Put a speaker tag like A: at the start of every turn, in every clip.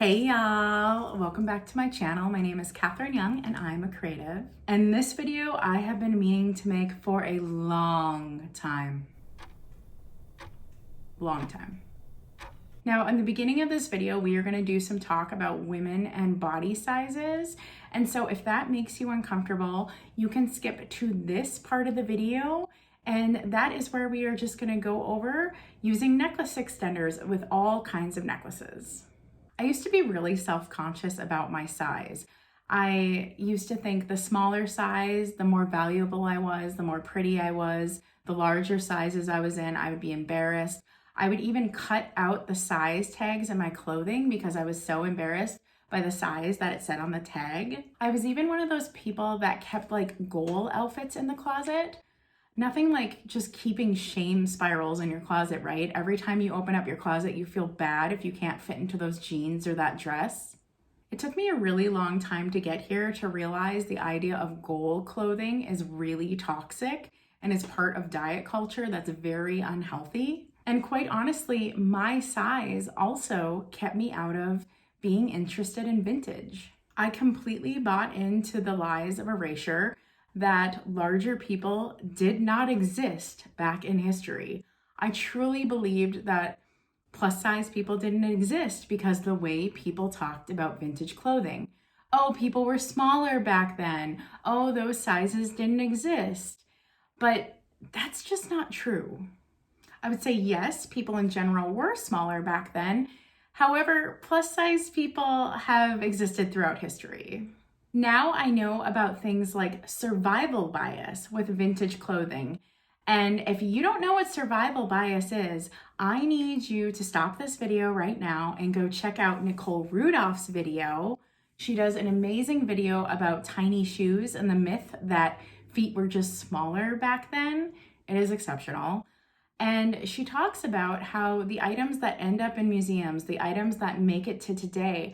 A: Hey y'all, welcome back to my channel. My name is Katherine Young and I'm a creative. And this video I have been meaning to make for a long time. Now, in the beginning of this video, we are going to do some talk about women and body sizes. And so if that makes you uncomfortable, you can skip to this part of the video. And that is where we are just going to go over using necklace extenders with all kinds of necklaces. I used to be really self-conscious about my size. I used to think the smaller size, the more valuable I was, the more pretty I was. The larger sizes I was in, I would be embarrassed. I would even cut out the size tags in my clothing because I was so embarrassed by the size that it said on the tag. I was even one of those people that kept like goal outfits in the closet. Nothing like just keeping shame spirals in your closet, right? Every time you open up your closet, you feel bad if you can't fit into those jeans or that dress. It took me a really long time to get here to realize the idea of goal clothing is really toxic and is part of diet culture that's very unhealthy. And quite honestly, my size also kept me out of being interested in vintage. I completely bought into the lies of erasure that larger people did not exist back in history. I truly believed that plus size people didn't exist because the way people talked about vintage clothing. Oh, people were smaller back then. Oh, those sizes didn't exist. But that's just not true. I would say yes, people in general were smaller back then. However, plus size people have existed throughout history. Now I know about things like survival bias with vintage clothing. And if you don't know what survival bias is, I need you to stop this video right now and go check out Nicole Rudolph's video. She does an amazing video about tiny shoes and the myth that feet were just smaller back then. It is exceptional. And she talks about how the items that end up in museums, the items that make it to today,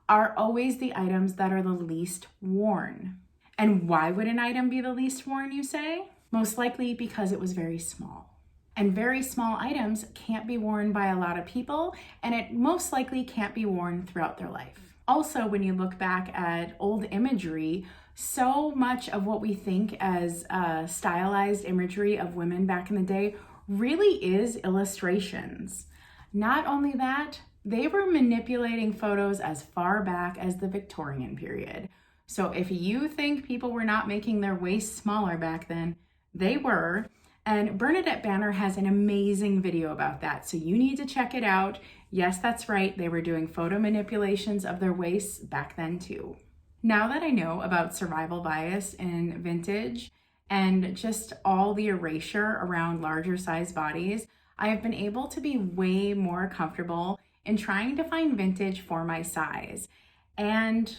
A: are always the items that are the least worn. And why would an item be the least worn, you say? Most likely because it was very small. And very small items can't be worn by a lot of people, and it most likely can't be worn throughout their life. Also, when you look back at old imagery, so much of what we think as stylized imagery of women back in the day really is illustrations. Not only that, they were manipulating photos as far back as the Victorian period. So if you think people were not making their waists smaller back then, they were. And Bernadette Banner has an amazing video about that, so you need to check it out. Yes, that's right, they were doing photo manipulations of their waists back then too. Now that I know about survival bias in vintage and just all the erasure around larger size bodies, I have been able to be way more comfortable in trying to find vintage for my size. And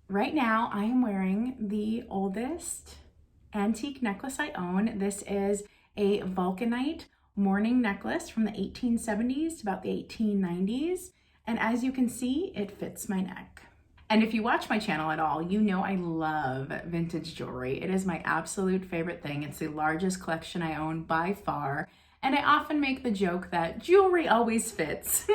A: right now I am wearing the oldest antique necklace I own. This is a vulcanite mourning necklace from the 1870s to about the 1890s. And as you can see, it fits my neck. And if you watch my channel at all, you know I love vintage jewelry. It is my absolute favorite thing. It's the largest collection I own by far. And I often make the joke that jewelry always fits.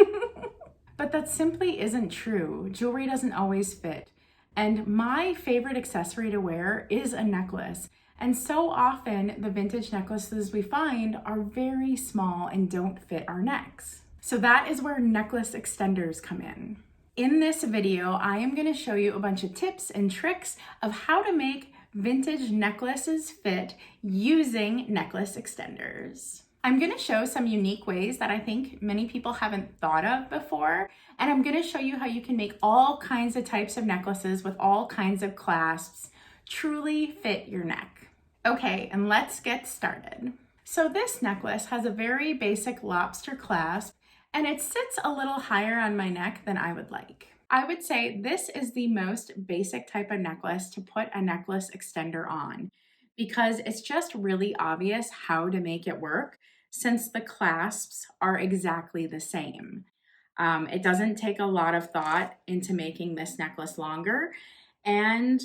A: But that simply isn't true. Jewelry doesn't always fit. And my favorite accessory to wear is a necklace. And so often the vintage necklaces we find are very small and don't fit our necks. So that is where necklace extenders come in. In this video, I am going to show you a bunch of tips and tricks of how to make vintage necklaces fit using necklace extenders. I'm going to show some unique ways that I think many people haven't thought of before, and I'm going to show you how you can make all kinds of types of necklaces with all kinds of clasps truly fit your neck. Okay, and let's get started. So this necklace has a very basic lobster clasp, and it sits a little higher on my neck than I would like. I would say this is the most basic type of necklace to put a necklace extender on because it's just really obvious how to make it work since the clasps are exactly the same. It doesn't take a lot of thought into making this necklace longer, and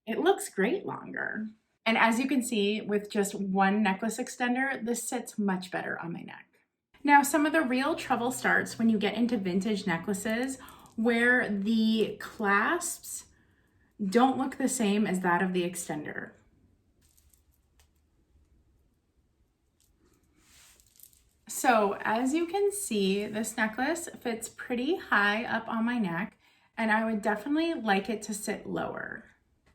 A: it looks great longer. And as you can see, with just one necklace extender, this sits much better on my neck. Now, some of the real trouble starts when you get into vintage necklaces where the clasps don't look the same as that of the extender. So as you can see, this necklace fits pretty high up on my neck, and I would definitely like it to sit lower.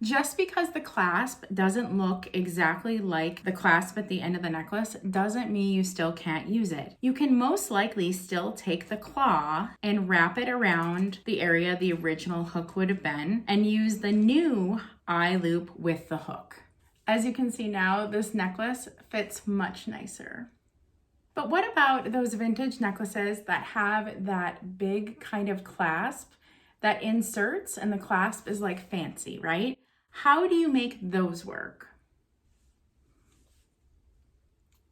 A: Just because the clasp doesn't look exactly like the clasp at the end of the necklace doesn't mean you still can't use it. You can most likely still take the claw and wrap it around the area the original hook would have been and use the new eye loop with the hook. As you can see now, this necklace fits much nicer. But what about those vintage necklaces that have that big kind of clasp that inserts and the clasp is like fancy, right? How do you make those work?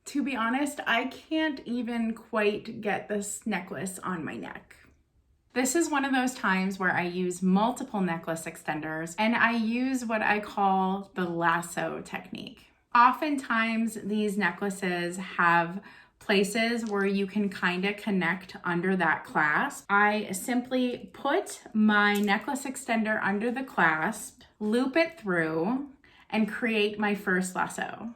A: To be honest, I can't even quite get this necklace on my neck. This is one of those times where I use multiple necklace extenders and I use what I call the lasso technique. Oftentimes these necklaces have places where you can kind of connect under that clasp. I simply put my necklace extender under the clasp, loop it through, and create my first lasso.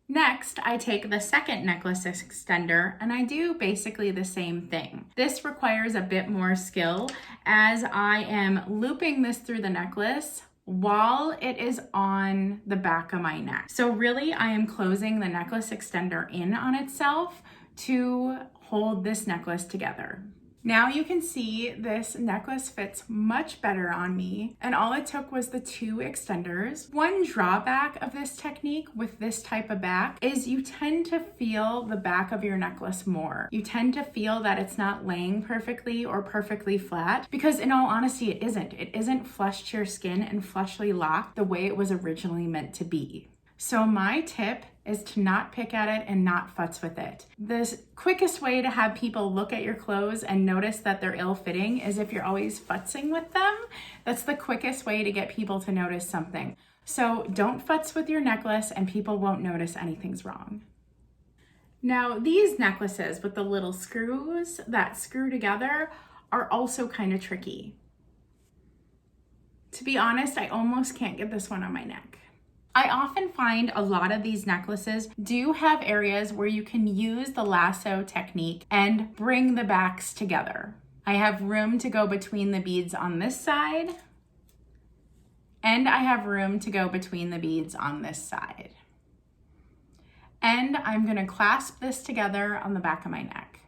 A: Next, I take the second necklace extender and I do basically the same thing. This requires a bit more skill as I am looping this through the necklace while it is on the back of my neck. So really, I am closing the necklace extender in on itself to hold this necklace together. Now you can see this necklace fits much better on me, and all it took was the two extenders. One drawback of this technique with this type of back is you tend to feel the back of your necklace more. You tend to feel that it's not laying perfectly or perfectly flat, because in all honesty, it isn't. It isn't flush to your skin and flushly locked the way it was originally meant to be. So my tip is to not pick at it and not futz with it. The quickest way to have people look at your clothes and notice that they're ill-fitting is if you're always futzing with them. That's the quickest way to get people to notice something. So don't futz with your necklace and people won't notice anything's wrong. Now these necklaces with the little screws that screw together are also kind of tricky. To be honest, I almost can't get this one on my neck. I often find a lot of these necklaces do have areas where you can use the lasso technique and bring the backs together. I have room to go between the beads on this side, and I have room to go between the beads on this side. And I'm gonna clasp this together on the back of my neck.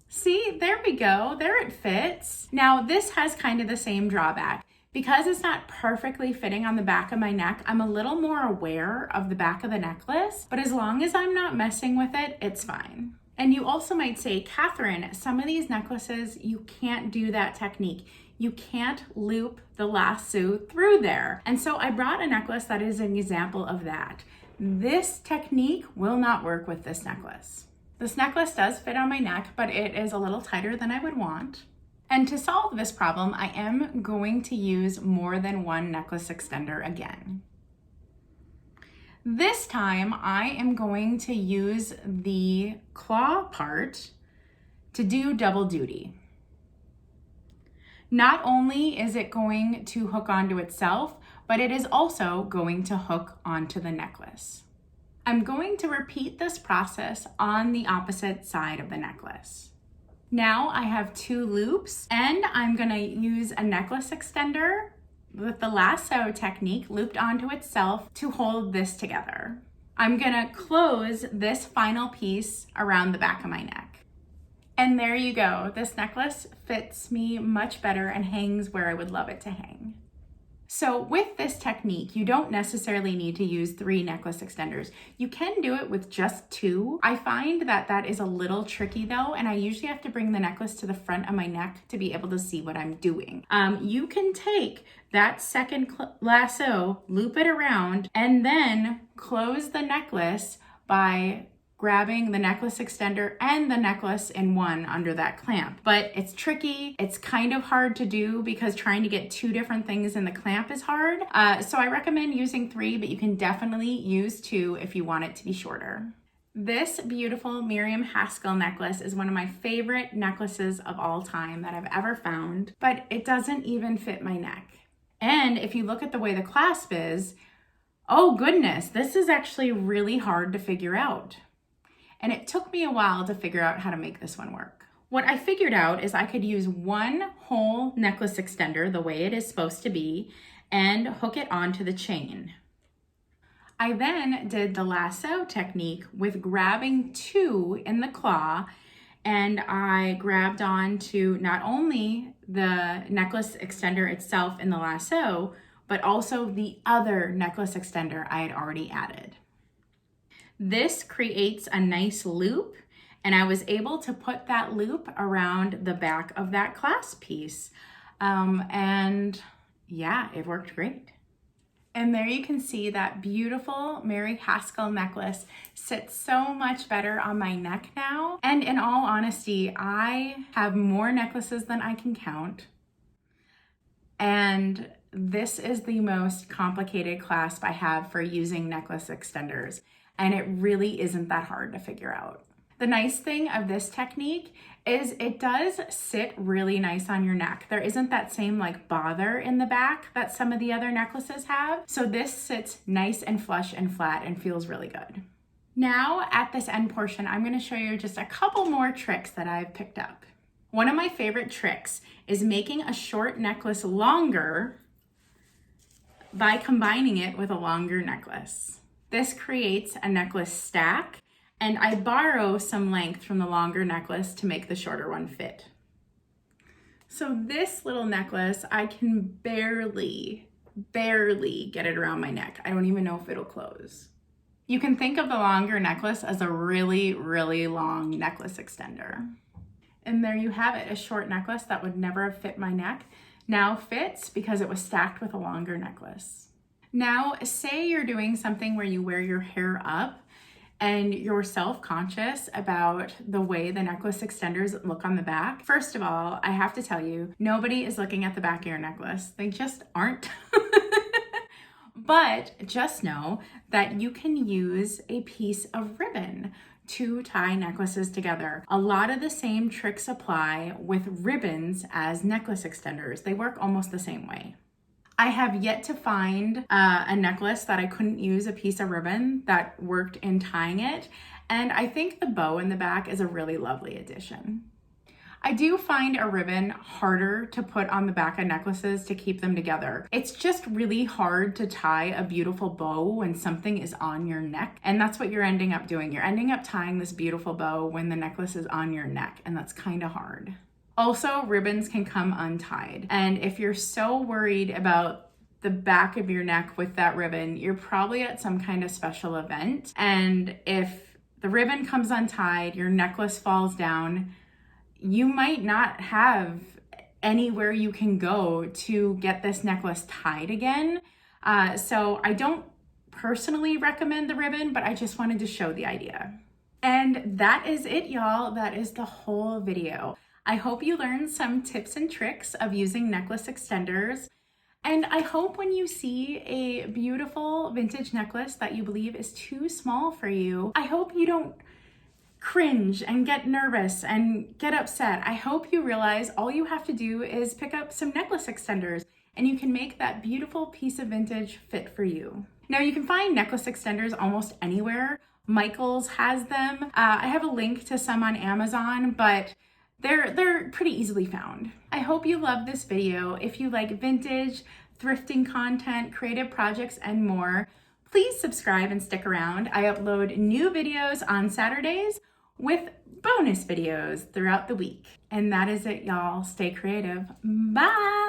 A: See, there we go, there it fits. Now this has kind of the same drawback. Because it's not perfectly fitting on the back of my neck, I'm a little more aware of the back of the necklace, but as long as I'm not messing with it, it's fine. And you also might say, Katherine, some of these necklaces, you can't do that technique. You can't loop the lasso through there. And so I brought a necklace that is an example of that. This technique will not work with this necklace. This necklace does fit on my neck, but it is a little tighter than I would want. And to solve this problem, I am going to use more than one necklace extender again. This time, I am going to use the claw part to do double duty. Not only is it going to hook onto itself, but it is also going to hook onto the necklace. I'm going to repeat this process on the opposite side of the necklace. Now I have two loops and I'm gonna use a necklace extender with the lasso technique looped onto itself to hold this together. I'm gonna close this final piece around the back of my neck. And there you go. This necklace fits me much better and hangs where I would love it to hang. So with this technique, you don't necessarily need to use 3 necklace extenders. You can do it with just 2. I find that that is a little tricky though, and I usually have to bring the necklace to the front of my neck to be able to see what I'm doing. You can take that second lasso, loop it around, and then close the necklace by grabbing the necklace extender and the necklace in one under that clamp. But it's tricky. It's kind of hard to do because trying to get 2 different things in the clamp is hard. So I recommend using 3, but you can definitely use 2 if you want it to be shorter. This beautiful Miriam Haskell necklace is one of my favorite necklaces of all time that I've ever found, but it doesn't even fit my neck. And if you look at the way the clasp is, oh goodness, this is actually really hard to figure out. And it took me a while to figure out how to make this one work. What I figured out is I could use one whole necklace extender the way it is supposed to be and hook it onto the chain. I then did the lasso technique with grabbing two in the claw, and I grabbed on to not only the necklace extender itself in the lasso, but also the other necklace extender I had already added. This creates a nice loop, and I was able to put that loop around the back of that clasp piece. And yeah, it worked great. And there you can see that beautiful Mary Haskell necklace sits so much better on my neck now. And in all honesty, I have more necklaces than I can count. And this is the most complicated clasp I have for using necklace extenders. And it really isn't that hard to figure out. The nice thing of this technique is it does sit really nice on your neck. There isn't that same like bother in the back that some of the other necklaces have. So this sits nice and flush and flat and feels really good. Now at this end portion, I'm going to show you just a couple more tricks that I've picked up. One of my favorite tricks is making a short necklace longer by combining it with a longer necklace. This creates a necklace stack, and I borrow some length from the longer necklace to make the shorter one fit. So this little necklace, I can barely get it around my neck. I don't even know if it'll close. You can think of the longer necklace as a really long necklace extender. And there you have it, a short necklace that would never have fit my neck now fits because it was stacked with a longer necklace. Now, say you're doing something where you wear your hair up and you're self-conscious about the way the necklace extenders look on the back. First of all, I have to tell you, nobody is looking at the back of your necklace. They just aren't. But just know that you can use a piece of ribbon to tie necklaces together. A lot of the same tricks apply with ribbons as necklace extenders. They work almost the same way. I have yet to find a necklace that I couldn't use a piece of ribbon that worked in tying it, and I think the bow in the back is a really lovely addition. I do find a ribbon harder to put on the back of necklaces to keep them together. It's just really hard to tie a beautiful bow when something is on your neck, and that's what you're ending up doing. You're ending up tying this beautiful bow when the necklace is on your neck, and that's kind of hard. Also, ribbons can come untied. And if you're so worried about the back of your neck with that ribbon, you're probably at some kind of special event. And if the ribbon comes untied, your necklace falls down, you might not have anywhere you can go to get this necklace tied again. So I don't personally recommend the ribbon, but I just wanted to show the idea. And that is it, y'all. That is the whole video. I hope you learned some tips and tricks of using necklace extenders. And I hope when you see a beautiful vintage necklace that you believe is too small for you, I hope you don't cringe and get nervous and get upset. I hope you realize all you have to do is pick up some necklace extenders and you can make that beautiful piece of vintage fit for you. Now you can find necklace extenders almost anywhere. Michael's has them. I have a link to some on Amazon, but they're pretty easily found. I hope you love this video. If you like vintage, thrifting content, creative projects, and more, please subscribe and stick around. I upload new videos on Saturdays with bonus videos throughout the week. And that is it, y'all. Stay creative. Bye!